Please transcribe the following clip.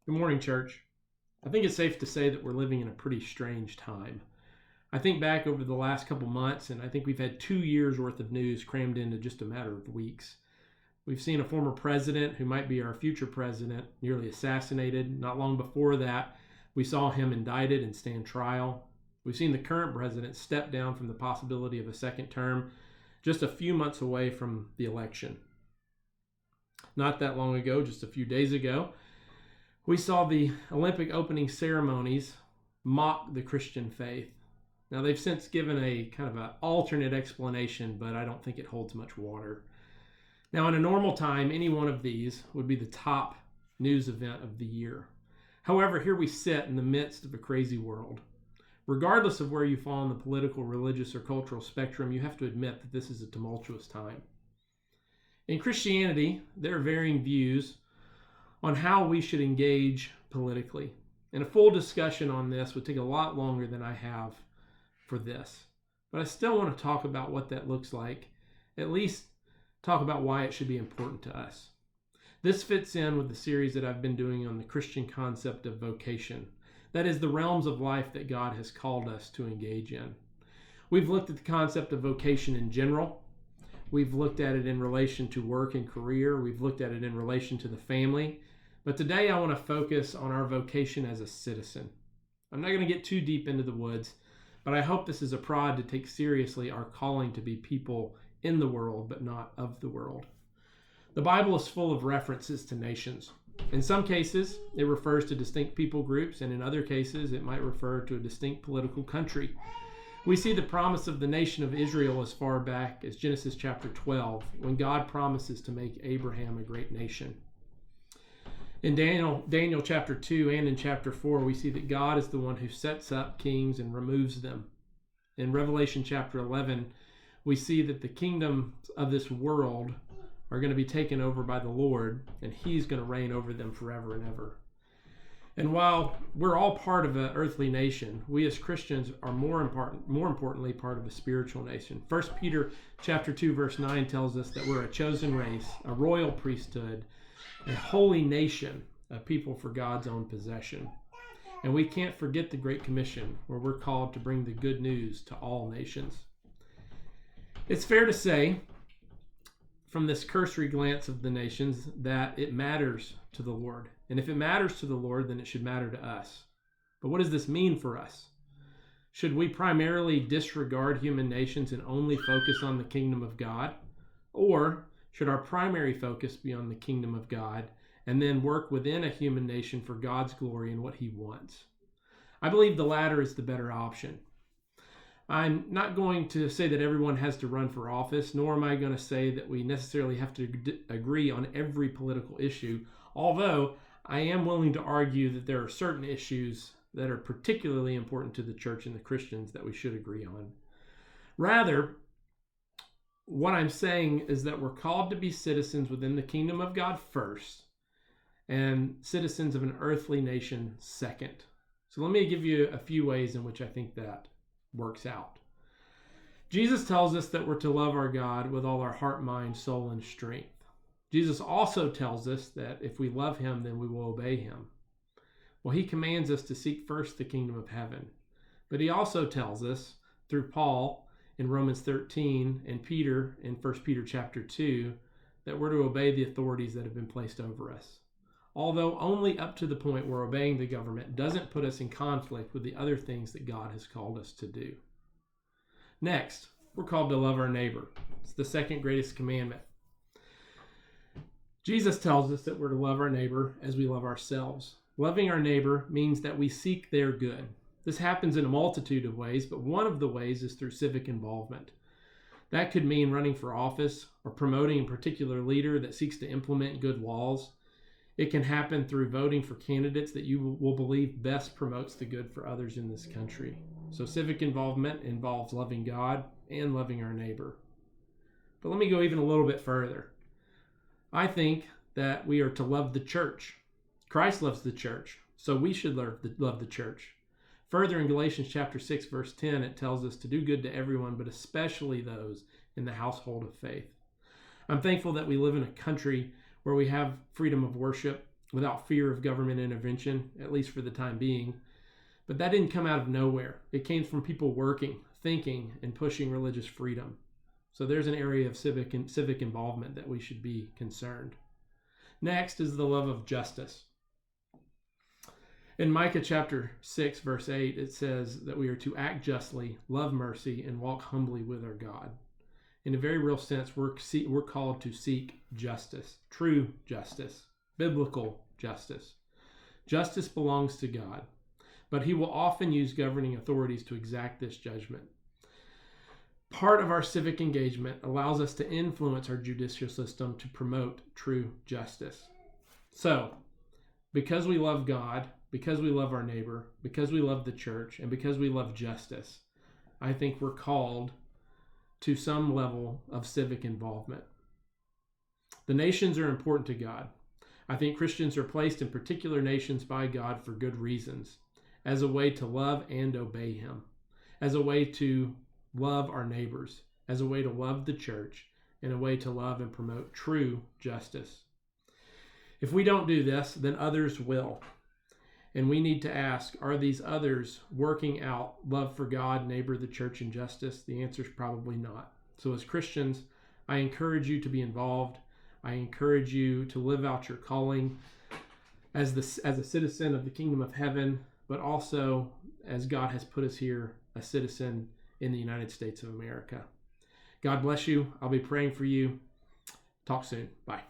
Good morning, church. I think it's safe to say that we're living in a pretty strange time. I think back over the last couple months, and I think we've had 2 years worth of news crammed into just a matter of weeks. We've seen a former president who might be our future president nearly assassinated. Not long before that, we saw him indicted and stand trial. We've seen the current president step down from the possibility of a second term just a few months away from the election. Not that long ago, just a few days ago, we saw the Olympic opening ceremonies mock the Christian faith. Now, they've since given a kind of an alternate explanation, but I don't think it holds much water. Now, in a normal time, any one of these would be the top news event of the year. However, here we sit in the midst of a crazy world. Regardless of where you fall on the political, religious, or cultural spectrum, you have to admit that this is a tumultuous time. In Christianity, there are varying views on how we should engage politically. And a full discussion on this would take a lot longer than I have for this. But I still want to talk about what that looks like, at least talk about why it should be important to us. This fits in with the series that I've been doing on the Christian concept of vocation. That is, the realms of life that God has called us to engage in. We've looked at the concept of vocation in general. We've looked at it in relation to work and career. We've looked at it in relation to the family. But today I want to focus on our vocation as a citizen. I'm not going to get too deep into the woods, but I hope this is a prod to take seriously our calling to be people in the world, but not of the world. The Bible is full of references to nations. In some cases, it refers to distinct people groups, and in other cases, it might refer to a distinct political country. We see the promise of the nation of Israel as far back as Genesis chapter 12, when God promises to make Abraham a great nation. In Daniel chapter 2 and in chapter 4, we see that God is the one who sets up kings and removes them. In Revelation chapter 11, we see that the kingdoms of this world are going to be taken over by the Lord, and He's going to reign over them forever and ever. And while we're all part of an earthly nation, we as Christians are more importantly part of a spiritual nation. 1 Peter chapter 2 verse 9 tells us that we're a chosen race, a royal priesthood, a holy nation, a people for God's own possession. And we can't forget the Great Commission, where we're called to bring the good news to all nations. It's fair to say, from this cursory glance of the nations, that it matters to the Lord. And if it matters to the Lord, then it should matter to us. But what does this mean for us? Should we primarily disregard human nations and only focus on the kingdom of God? Or should our primary focus be on the kingdom of God and then work within a human nation for God's glory and what He wants? I believe the latter is the better option. I'm not going to say that everyone has to run for office, nor am I going to say that we necessarily have to agree on every political issue, although I am willing to argue that there are certain issues that are particularly important to the church and the Christians that we should agree on. Rather, what I'm saying is that we're called to be citizens within the kingdom of God first, and citizens of an earthly nation second. So let me give you a few ways in which I think that works out. Jesus tells us that we're to love our God with all our heart, mind, soul, and strength. Jesus also tells us that if we love Him, then we will obey Him. Well, He commands us to seek first the kingdom of heaven. But He also tells us through Paul in Romans 13 and Peter in 1 Peter chapter 2 that we're to obey the authorities that have been placed over us. Although only up to the point where obeying the government doesn't put us in conflict with the other things that God has called us to do. Next, we're called to love our neighbor. It's the second greatest commandment. Jesus tells us that we're to love our neighbor as we love ourselves. Loving our neighbor means that we seek their good. This happens in a multitude of ways, but one of the ways is through civic involvement. That could mean running for office or promoting a particular leader that seeks to implement good laws. It can happen through voting for candidates that you will believe best promotes the good for others in this country. So civic involvement involves loving God and loving our neighbor. But let me go even a little bit further. I think that we are to love the church. Christ loves the church, so we should love the church. Further, in Galatians chapter 6, verse 10, it tells us to do good to everyone, but especially those in the household of faith. I'm thankful that we live in a country where we have freedom of worship without fear of government intervention, at least for the time being. But that didn't come out of nowhere. It came from people working, thinking, and pushing religious freedom. So there's an area of civic involvement that we should be concerned. Next is the love of justice. In Micah chapter 6, verse 8, it says that we are to act justly, love mercy, and walk humbly with our God. In a very real sense, we're called to seek justice, true justice, biblical justice. Justice belongs to God, but he will often use governing authorities to exact this judgment. Part of our civic engagement allows us to influence our judicial system to promote true justice. So, because we love God, because we love our neighbor, because we love the church, and because we love justice, I think we're called to some level of civic involvement. The nations are important to God. I think Christians are placed in particular nations by God for good reasons, as a way to love and obey him, as a way to love our neighbors, as a way to love the church, and a way to love and promote true justice. If we don't do this, then others will. And we need to ask, are these others working out love for God, neighbor, the church, and justice? The answer is probably not. So as Christians, I encourage you to be involved. I encourage you to live out your calling as a citizen of the kingdom of heaven, but also as God has put us here, a citizen in the United States of America. God bless you. I'll be praying for you. Talk soon. Bye.